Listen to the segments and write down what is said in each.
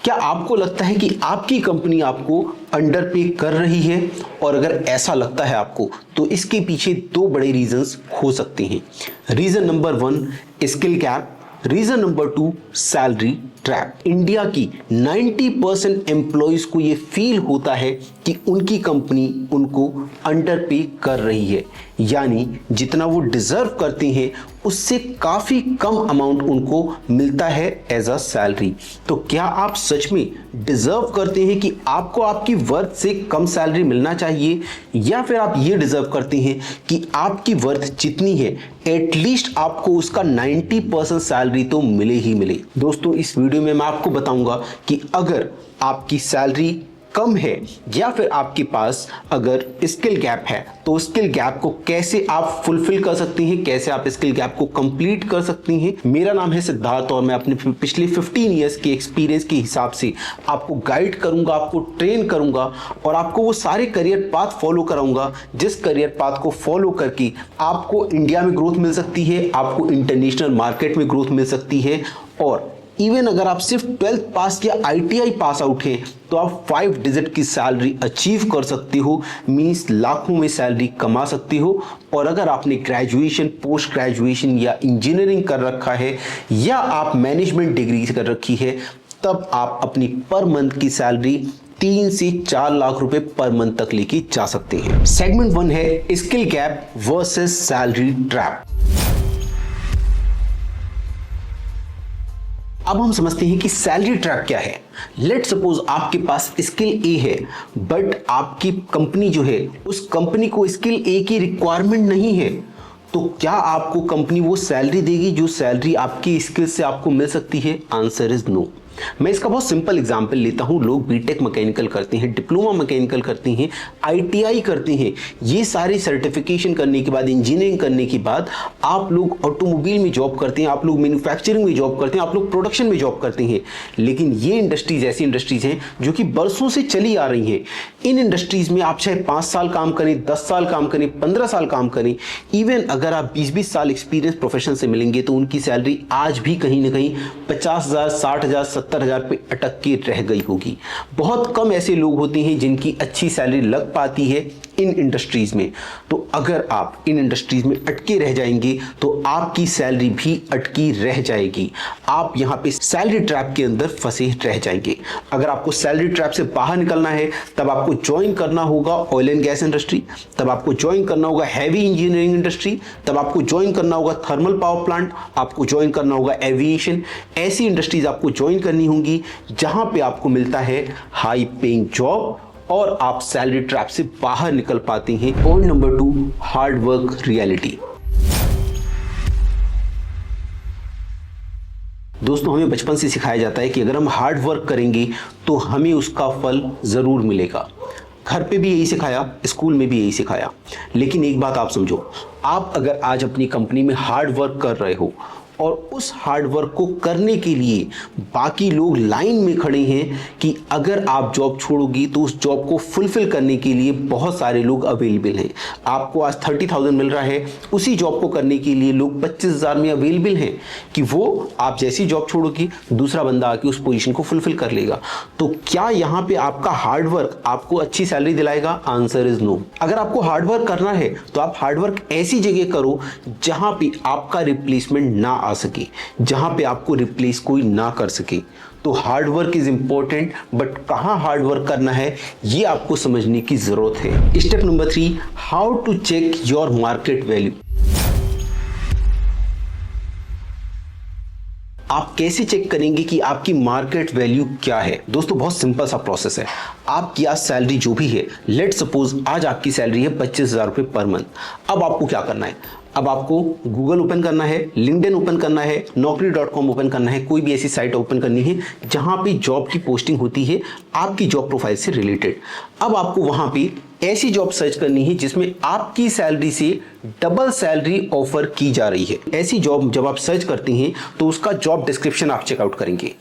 क्या आपको लगता है कि आपकी कंपनी आपको अंडर पे कर रही है? और अगर ऐसा लगता है आपको, तो इसके पीछे दो बड़े रीजंस हो सकते हैं। Reason number 1, skill gap. Reason number 2, salary trap. India की 90% एम्प्लॉयज को यह फील होता है कि उनकी कंपनी उनको अंडर पे कर रही है, यानी जितना वो डिजर्व करते हैं उससे काफी कम अमाउंट उनको मिलता है एज अ सैलरी। तो क्या आप सच में डिजर्व करते हैं कि आपको आपकी वर्थ से कम सैलरी मिलना चाहिए, या फिर आप ये डिजर्व करते हैं कि आपकी वर्थ जितनी है एटलीस्ट आपको उसका 90% सैलरी तो मिले ही मिले? दोस्तों, इस वीडियो में मैं आपको बताऊंगा कि अगर आपकी सैलरी कम है या फिर आपके पास अगर स्किल गैप है, तो स्किल गैप को कैसे आप फुलफिल कर सकते हैं, कैसे आप स्किल गैप को कंप्लीट कर सकते हैं। मेरा नाम है सिद्धार्थ और मैं अपने पिछले 15 इयर्स के एक्सपीरियंस के हिसाब से आपको गाइड करूंगा, आपको ट्रेन करूंगा और आपको वो सारे करियर पाथ फॉलो कराऊंगा जिस करियर पाथ को फॉलो करके आपको इंडिया में ग्रोथ मिल सकती है, आपको इंटरनेशनल मार्केट में ग्रोथ मिल सकती है। और इवन अगर आप सिर्फ 12th पास या ITI पास आउट हैं तो आप 5 डिजिट की सैलरी अचीव कर सकते हो, मींस लाखों में सैलरी कमा सकते हो। और अगर आपने ग्रेजुएशन, पोस्ट ग्रेजुएशन या इंजीनियरिंग कर रखा है या आप मैनेजमेंट डिग्री कर रखी है, तब आप अपनी पर मंथ की सैलरी 3 से 4 लाख रुपए पर मंथ तक लेके जा सकते हैं। सेगमेंट 1 है skill gap versus salary trap. अब हम समझते हैं कि सैलरी ट्रैप क्या है। लेट सपोज आपके पास स्किल ए है, बट आपकी कंपनी जो है उस कंपनी को स्किल ए की रिक्वायरमेंट नहीं है, तो क्या आपको कंपनी वो सैलरी देगी जो सैलरी आपकी स्किल से आपको मिल सकती है? Answer is no. मैं इसका बहुत सिंपल एग्जांपल लेता हूं। लोग बीटेक मैकेनिकल करते हैं, डिप्लोमा मैकेनिकल करते हैं, ITI करते हैं। ये सारी सर्टिफिकेशन करने के बाद, इंजीनियरिंग करने के बाद आप लोग ऑटोमोबाइल में जॉब करते हैं, आप लोग मैन्युफैक्चरिंग में जॉब करते हैं, आप लोग प्रोडक्शन में जॉब करते हैं। लेकिन ये इंडस्ट्रीज ऐसी इंडस्ट्रीज हैं जो कि बरसों से चली आ रही हैं। इन इंडस्ट्रीज में आप चाहे 5 साल काम करें, 10 साल काम करें, 15 साल काम करें, इवन अगर आप 20-20 साल एक्सपीरियंस प्रोफेशन से मिलेंगे तो उनकी सैलरी आज भी कहीं ना कहीं 50,000, 60,000, 70,000 पे अटक के रह गई होगी। बहुत कम ऐसे लोग होते हैं जिनकी अच्छी सैलरी लग पाती है इन इंडस्ट्रीज में। तो अगर आप इन इंडस्ट्रीज में अटके रह जाएंगे तो आपकी सैलरी भी अटकी रह जाएगी। आप यहां पे सैलरी ट्रैप के अंदर फंसे रह जाएंगे। अगर आपको सैलरी ट्रैप से बाहर निकलना है तब आपको ज्वाइन करना होगा ऑयल एंड गैस इंडस्ट्री, तब आपको ज्वाइन करना होगा हैवी इंजीनियरिंग इंडस्ट्री, तब आपको ज्वाइन करना होगा थर्मल पावर प्लांट, आपको ज्वाइन करना होगा एविएशन। ऐसी इंडस्ट्रीज आपको ज्वाइन करनी होंगी जहां पे आपको मिलता है हाई पेइंग जॉब और आप सैलरी ट्रैप से बाहर निकल पाते हैं। Point number 2, hard work reality. दोस्तों, हमें बचपन से सिखाया जाता है कि अगर हम हार्ड वर्क करेंगे तो हमें उसका फल जरूर मिलेगा। घर पे भी यही सिखाया, स्कूल में भी यही सिखाया। लेकिन एक बात आप समझो, आप अगर आज अपनी कंपनी में हार्ड वर्क कर रहे हो और उस हार्ड वर्क को करने के लिए बाकी लोग लाइन में खड़े हैं कि अगर आप जॉब छोड़ोगी तो उस जॉब को फुलफिल करने के लिए बहुत सारे लोग अवेलेबल हैं। आपको आज 30,000 मिल रहा है, उसी जॉब को करने के लिए लोग 25,000 में अवेलेबल हैं कि वो आप जैसी जॉब छोड़ोगी दूसरा बंदा आके उस पोजीशन को फुलफिल कर लेगा। तो क्या यहाँ पे आपका हार्ड वर्क आपको अच्छी सैलरी दिलाएगा? Answer is no. अगर आपको हार्ड वर्क करना है तो आप हार्ड वर्क ऐसी जगह करो जहां पे आपका रिप्लेसमेंट ना आ सके, जहां पे आपको रिप्लेस कोई ना कर सके। तो hard work is important, but कहां हार्ड वर्क करना है ये आपको समझने की जरूरत है। Step number 3, how to check your market value. आप कैसे चेक करेंगे कि आपकी मार्केट वैल्यू क्या है? दोस्तों, बहुत सिंपल सा प्रोसेस है। आपकी आज सैलरी जो भी है, लेट सपोज आज आपकी सैलरी है 25,000 रुपए पर मंथ। अब आपको क्या करना है? अब आपको गूगल ओपन करना है, लिंक्डइन ओपन करना है, naukri.com ओपन करना है, कोई भी ऐसी साइट ओपन करनी है जहां पे जॉब की पोस्टिंग होती है आपकी जॉब प्रोफाइल से रिलेटेड। अब आपको वहां पे ऐसी जॉब सर्च करनी है जिसमें आपकी सैलरी से डबल सैलरी ऑफर की जा रही है। ऐसी जॉब जब आप सर्च करते हैं तो उसका जॉब डिस्क्रिप्शन आप चेकआउट करेंगे।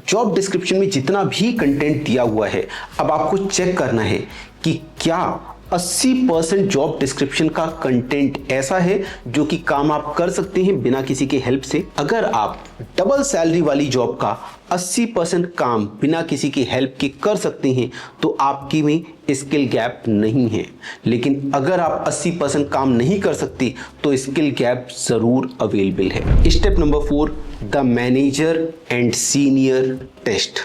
जॉब डिस्क्रिप्शन में जितना भी कंटेंट दिया हुआ है, अब आपको चेक करना है कि क्या 80% जॉब डिस्क्रिप्शन का कंटेंट ऐसा है जो कि काम आप कर सकते हैं बिना किसी के हेल्प से। अगर आप डबल सैलरी वाली जॉब का 80% काम बिना किसी की हेल्प के कर सकते हैं तो आपकी में स्किल गैप नहीं है। लेकिन अगर आप 80% काम नहीं कर सकते तो स्किल गैप जरूर अवेलेबल है। Step number 4, the manager and senior test.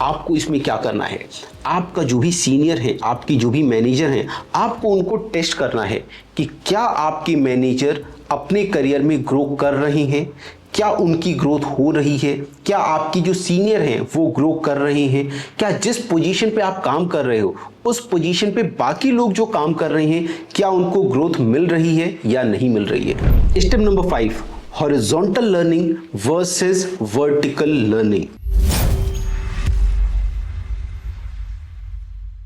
आपको इसमें क्या करना है, आपका जो भी सीनियर है, आपकी जो भी मैनेजर हैं, आपको उनको टेस्ट करना है कि क्या आपके मैनेजर अपने करियर में ग्रो कर रहे हैं, क्या उनकी ग्रोथ हो रही है, क्या आपकी जो सीनियर हैं वो ग्रो कर रहे हैं, क्या जिस पोजीशन पे आप काम कर रहे हो उस पोजीशन पे बाकी लोग जो काम कर रहे हैं क्या उनको ग्रोथ मिल रही है या नहीं मिल रही है। Step number 5, horizontal learning versus vertical learning.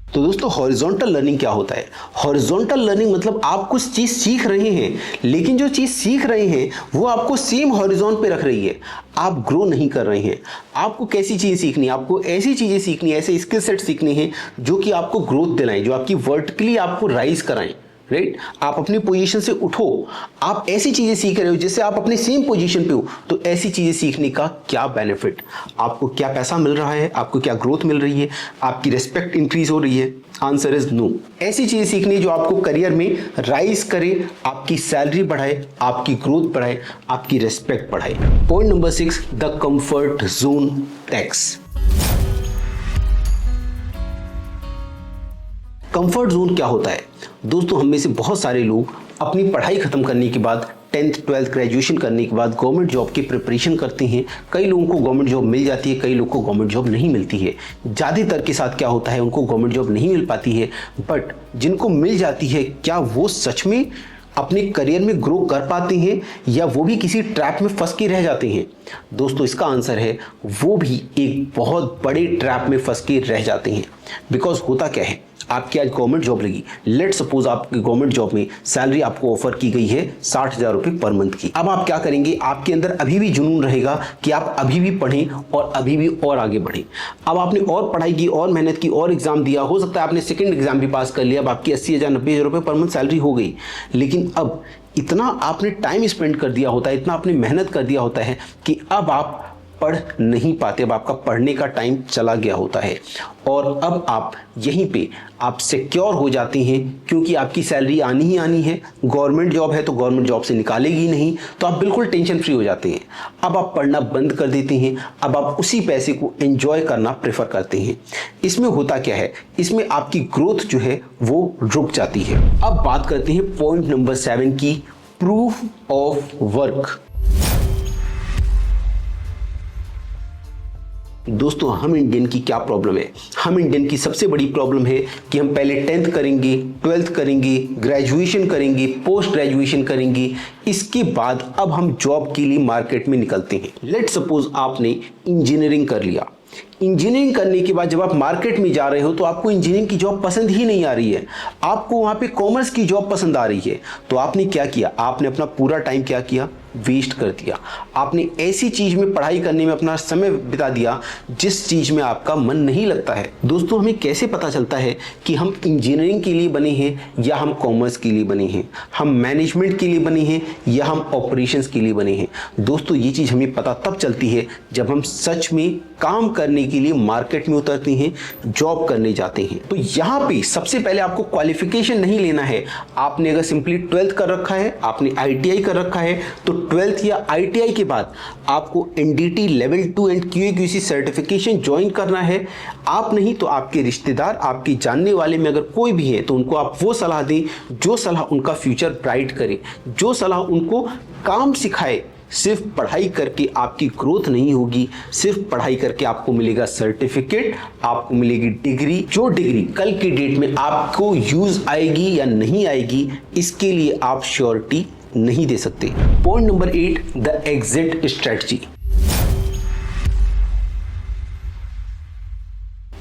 तो दोस्तों हॉरिजॉन्टल लर्निंग क्या होता है? हॉरिजॉन्टल लर्निंग मतलब आप कुछ चीज सीख रहे हैं लेकिन जो चीज सीख रहे हैं वो आपको सेम हॉरिजॉन पे रख रही है, आप ग्रो नहीं कर रहे हैं। आपको कैसी चीज सीखनी है? आपको ऐसी चीजें सीखनी है, ऐसे स्किल सेट सीखने हैं जो कि आपको ग्रोथ दिलाएं, जो आपकी वर्टिकली आपको राइज कराएं। राइट, आप अपनी पोजीशन से उठो, आप ऐसी चीजें सीख रहे हो जिससे आप अपनी सेम पोजीशन पे हो, तो ऐसी चीजें सीखने का क्या बेनिफिट? आपको क्या पैसा मिल रहा है, आपको क्या ग्रोथ मिल रही है, आपकी रिस्पेक्ट इंक्रीज हो रही है? Answer is no. ऐसी चीजें सीखनी जो आपको करियर में राइज करे, आपकी सैलरी बढ़ाए, आपकी ग्रोथ बढ़ाए, आपकी रिस्पेक्ट बढ़ाए। Point number 6, the comfort zone tax. Comfort zone क्या होता है? दोस्तों हम में से बहुत सारे लोग अपनी पढ़ाई खत्म करने के बाद 10th 12th ग्रेजुएशन करने के बाद गवर्नमेंट जॉब की प्रिपरेशन करते हैं। कई लोगों को गवर्नमेंट जॉब मिल जाती है, कई लोगों को गवर्नमेंट जॉब नहीं मिलती है। ज़्यादातर के साथ क्या होता है, उनको गवर्नमेंट जॉब नहीं मिल पाती है, बट जिनको मिल जाती है क्या वो सच में अपने करियर में ग्रो कर पाते हैं या वो भी किसी ट्रैप में फंस के रह जाते हैं? दोस्तों इसका आंसर है वो भी एक बहुत बड़े ट्रैप में फंस के रह जाते हैं। बिकॉज होता क्या है, आपकी आज गवर्नमेंट जॉब लगी, लेट सपोज आपकी गवर्नमेंट जॉब में सैलरी आपको ऑफर की गई है 60,000 रुपये पर मंथ की। अब आप क्या करेंगे? आपके अंदर अभी भी जुनून रहेगा कि आप अभी भी पढ़ें और अभी भी और आगे बढ़ें। अब आपने और पढ़ाई की और मेहनत की और एग्जाम दिया, हो सकता है आपने सेकंड एग्जाम भी पास कर लिया, अब आपकी 80,000 90,000 रुपये पर मंथ सैलरी हो गई। लेकिन अब इतना आपने टाइम स्पेंड कर दिया होता है, इतना आपने मेहनत कर दिया होता है कि अब आप पढ़ नहीं पाते, अब आपका पढ़ने का टाइम चला गया होता है और अब आप यहीं पे आप सिक्योर हो जाते हैं क्योंकि आपकी सैलरी आनी ही आनी है। गवर्नमेंट जॉब है तो गवर्नमेंट जॉब से निकालेगी नहीं, तो आप बिल्कुल टेंशन फ्री हो जाते हैं। अब आप पढ़ना बंद कर देते हैं, अब आप उसी पैसे को एंजॉय करना प्रेफर करते हैं। इसमें होता क्या है, इसमें आपकी ग्रोथ जो है वो रुक जाती है। अब बात करते हैं पॉइंट नंबर 7 की, प्रूफ ऑफ वर्क। दोस्तों हम इंडियन की क्या प्रॉब्लम है? हम इंडियन की सबसे बड़ी प्रॉब्लम है कि हम पहले 10th करेंगे, 12th करेंगे, ग्रेजुएशन करेंगे, पोस्ट ग्रेजुएशन करेंगे, इसके बाद अब हम जॉब के लिए मार्केट में निकलते हैं। लेट सपोज आपने इंजीनियरिंग कर लिया, इंजीनियरिंग करने के बाद जब आप मार्केट में जा रहे हो तो आपको इंजीनियरिंग की जॉब पसंद ही नहीं आ रही है, आपको वहां पे कॉमर्स की जॉब पसंद आ रही है। तो आपने क्या किया? आपने अपना पूरा टाइम क्या किया? वेस्ट कर दिया। आपने ऐसी चीज में पढ़ाई करने में अपना समय बिता दिया जिस चीज में आपका मन नहीं लगता है। दोस्तों हमें कैसे पता चलता है कि हम इंजीनियरिंग के लिए बने हैं या हम कॉमर्स के लिए बने हैं, हम मैनेजमेंट के लिए बने हैं या हम ऑपरेशंस के लिए बने हैं? दोस्तों ये चीज हमें पता तब चलती है जब हम सच में काम करने के लिए मार्केट में उतरते हैं, जॉब करने जाते हैं। तो यहाँ पे सबसे पहले आपको क्वालिफिकेशन नहीं लेना है। आपने अगर सिंपली 12th कर रखा है, आपने ITI कर रखा है, तो 12th या ITI के बाद आपको NDT level 2 and QA/QC certification join करना है। आप नहीं तो आपके रिश्तेदार, आपके जानने वाले में अगर कोई भी है तो उनको आप वो सलाह दें जो सलाह उनका फ्यूचर ब्राइट करे, जो सलाह उनको काम सिखाए। सिर्फ पढ़ाई करके आपकी ग्रोथ नहीं होगी, सिर्फ पढ़ाई करके आपको मिलेगा सर्टिफिकेट, आपको मिलेगी डिग्री, जो डिग्री कल की डेट में आपको यूज आएगी या नहीं आएगी इसके लिए आप श्योरिटी नहीं दे सकते। Point number 8, the exit strategy.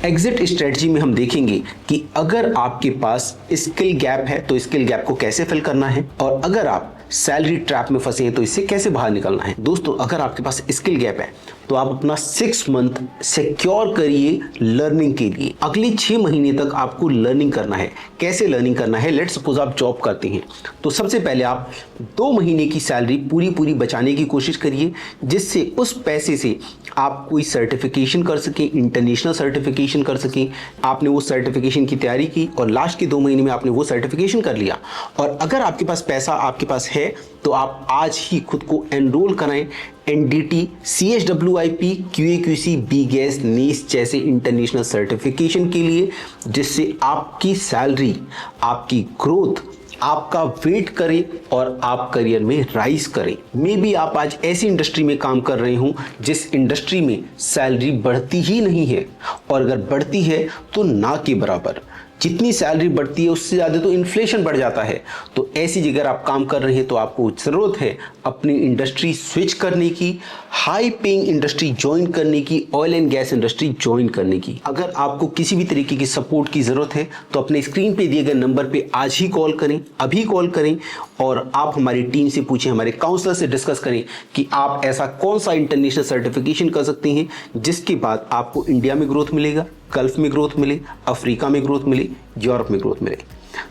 Exit strategy में हम देखेंगे कि अगर आपके पास स्किल गैप है तो स्किल गैप को कैसे फिल करना है, और अगर आप सैलरी ट्रैप में फंसे हैं तो इससे कैसे बाहर निकलना है। दोस्तों, अगर आपके पास स्किल गैप है तो आप अपना 6 मंथ सिक्योर करिए लर्निंग के लिए। अगले 6 महीने तक आपको लर्निंग करना है। कैसे लर्निंग करना है? लेट्स सपोज आप जॉब करते हैं तो सबसे पहले आप 2 महीने की सैलरी पूरी बचाने की कोशिश करिए, जिससे उस पैसे से आप कोई सर्टिफिकेशन कर सकें, इंटरनेशनल सर्टिफिकेशन कर सकें। आपने वो सर्टिफिकेशन की तैयारी की और लास्ट के 2 महीने में आपने वो सर्टिफिकेशन कर लिया। और अगर आपके पास पैसा आपके पास है तो आप आज ही खुद को एनरोल कराएं NDT, CHWIP, QAQC, BGAS, NACE जैसे इंटरनेशनल सर्टिफिकेशन के लिए, जिससे आपकी सैलरी, आपकी ग्रोथ, आपका वेट करे और आप करियर में राइज करें। मे बी आप आज ऐसी इंडस्ट्री में काम कर रहे हो जिस इंडस्ट्री में सैलरी बढ़ती ही नहीं है, और अगर बढ़ती है तो ना के बराबर। जितनी सैलरी बढ़ती है उससे ज़्यादा तो इन्फ्लेशन बढ़ जाता है। तो ऐसी जगह आप काम कर रहे हैं तो आपको ज़रूरत है अपनी इंडस्ट्री स्विच करने की, हाई पेइंग इंडस्ट्री ज्वाइन करने की, oil and gas industry join करने की। अगर आपको किसी भी तरीके की सपोर्ट की ज़रूरत है तो अपने स्क्रीन पे दिए गए नंबर पे आज ही कॉल करें, अभी कॉल करें, और आप हमारी टीम से पूछें, हमारे काउंसलर से डिस्कस करें कि आप ऐसा कौन सा इंटरनेशनल सर्टिफिकेशन कर सकते हैं जिसके बाद आपको इंडिया में ग्रोथ मिलेगा, गल्फ में ग्रोथ मिले, अफ्रीका में ग्रोथ मिले, यूरोप में ग्रोथ मिले।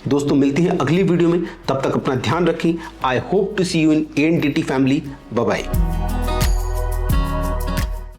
दोस्तों, मिलते हैं अगली वीडियो में, तब तक अपना ध्यान रखें। I hope to see you in ANDT family. Bye bye.